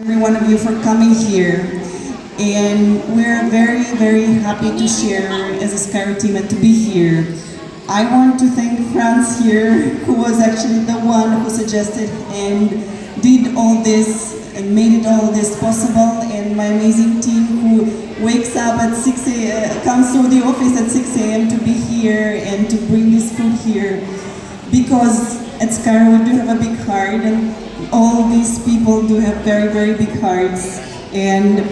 every one of you for coming here. And we're very, very happy to share as a Skyro team and to be here. I want to thank Franz here, who was actually the one who suggested and did all this and made it all this possible, and my amazing team who wakes up at 6 a.m., comes to the office at 6 a.m. to be here and to bring this food here. Because at Skyro we do have a big heart, and all these people do have very, very big hearts. And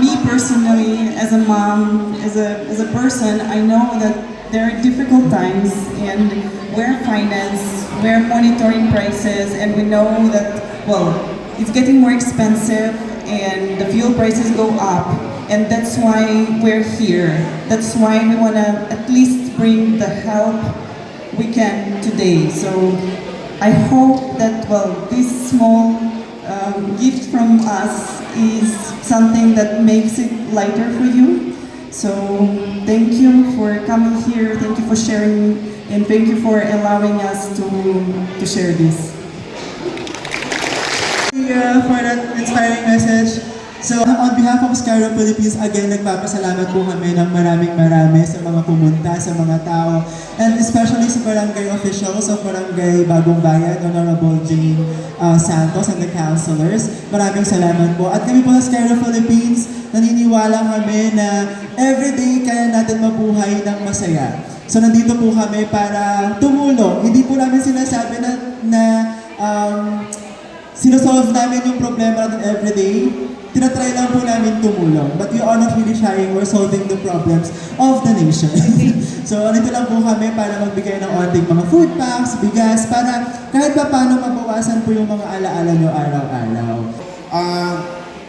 me personally, as a mom, as a person, I know that there are difficult times, and we're finance, we're monitoring prices, and we know that, well, it's getting more expensive and the fuel prices go up, and that's why we're here. That's why we want to at least bring the help we can today. So I hope that, well, this small gift from us is something that makes it lighter for you. So thank you for coming here, thank you for sharing, and thank you for allowing us to share this. For that inspiring message. So on behalf of Skyro Philippines, again, nagpapasalamat po kami ng maraming sa mga pumunta, sa mga tao, and especially sa barangay officials of Barangay Bagong Bayan, Honorable Jane Santos and the councilors. Maraming salamat po. At kami po sa Skyro Philippines, naniniwala kami na everyday kaya natin mabuhay ng masaya. So nandito po kami para tumulong. Hindi po namin sinasabi na sinosolve namin yung problema natin everyday. Tinatry lang po namin tumulong. But we are not really shying or solving the problems of the nation. So, nito lang po kami para magbigay ng onting mga food packs, bigas, para kahit pa paano mabawasan po yung mga alaala nyo araw-araw.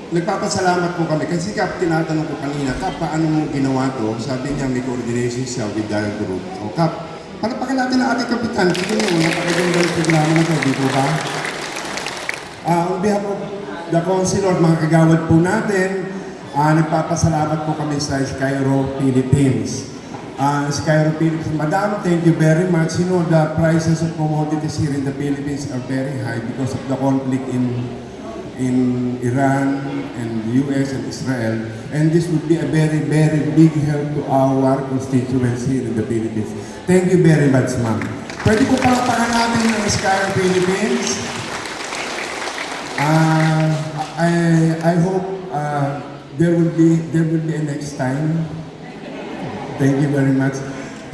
Nagpapasalamat po kami kasi Kap, tinatanong ko kanina, Kap, paano mo ginawa to? Sabi niya, may coordination siya with the group. O Kap, palapakan natin ang ating kapitan. Sige nyo, napakaganda yung programa na to, di po ba? On behalf of the councilor, mga kagawad po natin, nagpapasalamat po kami sa Skyro Philippines. Skyro Philippines, Madam, thank you very much. You know, the prices of commodities here in the Philippines are very high because of the conflict in Iran and US and Israel. And this would be a very, very big help to our constituents here in the Philippines. Thank you very much, ma'am. Pwede po palapakan natin ng Skyro Philippines. I hope there will be a next time. Thank you very much.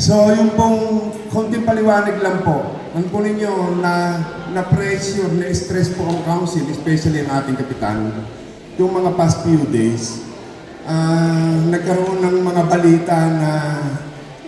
So yung pong konting paliwanag lang po. Ang po ninyo na pressure, na stress po ang council, especially ang ating kapitan, yung mga past few days, nagkaroon ng mga balita na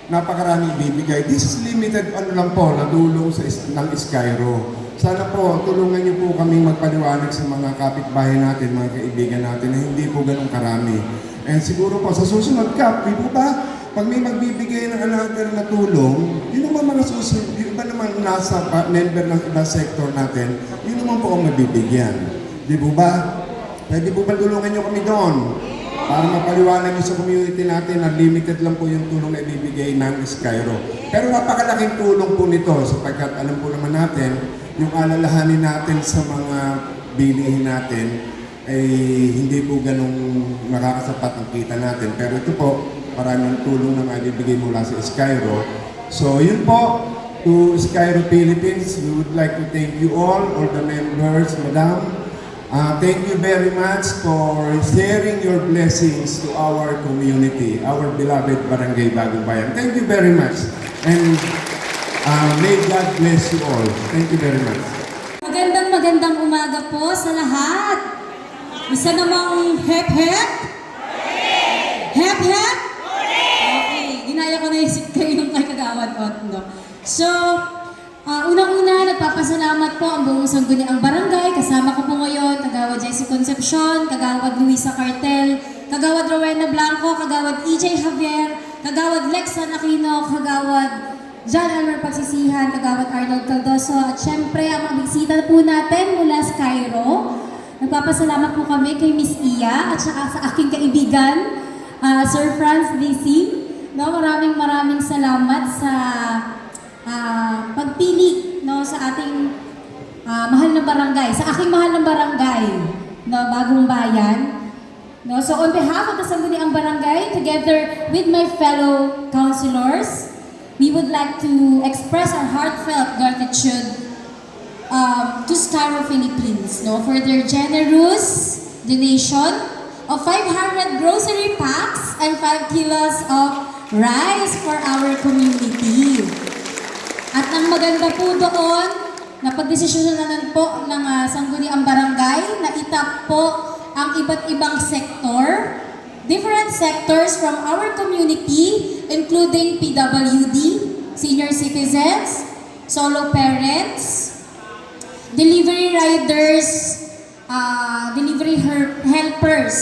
napakaraming bibigay. This is limited lang po na tulong ng Skyro. Sana po, tulungan niyo po kaming magpaliwanag sa mga kapitbahay natin, mga kaibigan natin, na hindi po ganun karami. And siguro po, sa susunod Kap, di po ba, pag may magbibigay ng another na tulong, yun naman mga susunod, yung iba naman nasa member ng iba sector natin, yun naman po ang mabibigyan. Di po ba? Pwede po ba tulungan niyo kami doon? Para mapaliwanag niyo sa community natin na limited lang po yung tulong na ibibigay ng Skyro. Pero napakalaking tulong po nito sapagkat alam po naman natin, yung alalahanin natin sa mga bilihin natin ay hindi po ganong nakakasapat ang kita natin. Pero ito po, maraming tulong na maibibigay mula sa Skyro. So yun po, to Skyro Philippines, we would like to thank you all the members, Madam. Thank you very much for sharing your blessings to our community, our beloved Barangay Bagong Bayan. Thank you very much. And may God bless you all. Thank you very much. Magandang umaga po sa lahat. Isa namang hep-hep? Hep-hep? Okay, ginaya ko na yung kayo ng kay Kagawad Otno. So, unang-una, nagpapasalamat po ang buong sangguniang barangay. Kasama ko po ngayon, Kagawad Jessie Concepcion, Kagawad Luisa Cartel, Kagawad Rowena Blanco, Kagawad EJ Javier, Kagawad Lexan Aquino, Kagawad John Elmer Pagsisihan, Kagawad Arnold Caldoso, at syempre ang mga bisita po natin mula Skyro. Nagpapasalamat po kami kay Miss Iya at saka sa aking kaibigan, Sir Franz DC. No, maraming salamat sa pagpili, no, sa ating mahal na barangay, sa aking mahal na barangay. na Bagong Bayan. No, so on behalf of the Sangguniang Barangay, together with my fellow councilors, we would like to express our heartfelt gratitude to Skyro Philippines, no, for their generous donation of 500 grocery packs and 5 kilos of rice for our community. At ang maganda po doon, napagdesisyonan po ng Sangguniang Barangay na itap po ang iba't ibang sektor, different sectors from our community, including PWD, senior citizens, solo parents, delivery riders, delivery helpers,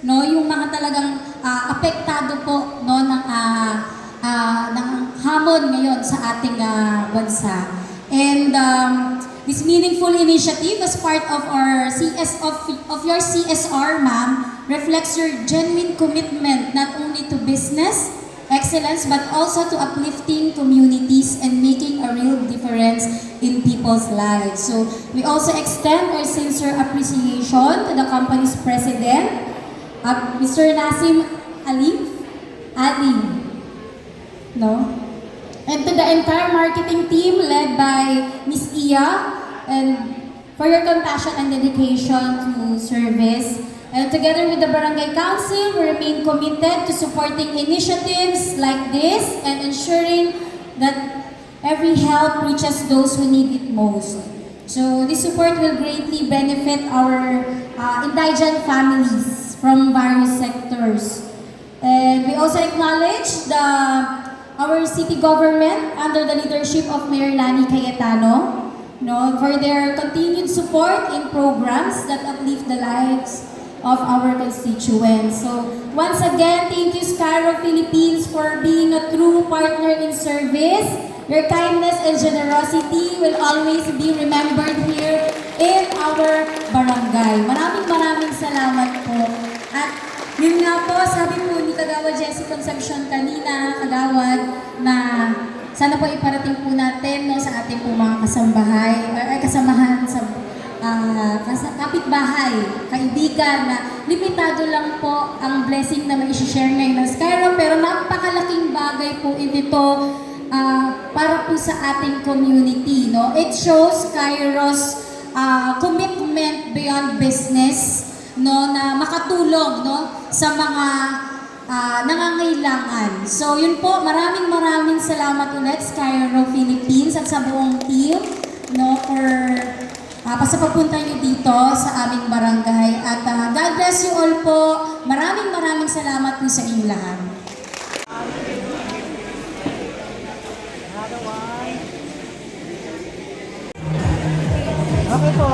no, yung mga talagang apektado po, no, ng hamon ngayon sa ating bansa. And this meaningful initiative as part of our of your CSR, ma'am, reflects your genuine commitment not only to business excellence but also to uplifting communities and making a real difference in people's lives. So we also extend our sincere appreciation to the company's president, Mr. Nasim Ali, no? And to the entire marketing team led by Ms. Iya, and for your compassion and dedication to service. And together with the Barangay Council, we remain committed to supporting initiatives like this and ensuring that every help reaches those who need it most. So this support will greatly benefit our indigent families from various sectors. And we also acknowledge our city government under the leadership of Mayor Lani Cayetano, no, for their continued support in programs that uplift the lives of our constituents. So once again, thank you Skyro Philippines for being a true partner in service. Your kindness and generosity will always be remembered here in our barangay. Maraming salamat po. At yun nga po, sabi po ni Kagawad Jessie Concepcion kanina, Kagawad, na sana po iparating po natin, no, sa ating po mga kasamahan sa kapitbahay, kaibigan, na limitado lang po ang blessing na mai-share ngayon ng Skyro, pero napakalaking bagay po ito para po sa ating community. No? It shows Skyro's commitment beyond business, no, na makatulong, no, sa mga nangangailangan. So yun po, maraming salamat ulit Skyro Philippines at sa buong team, no, for sa pagpunta nyo dito sa aming barangay. At God bless you all po. Maraming salamat po sa inyo lahat. Okay po.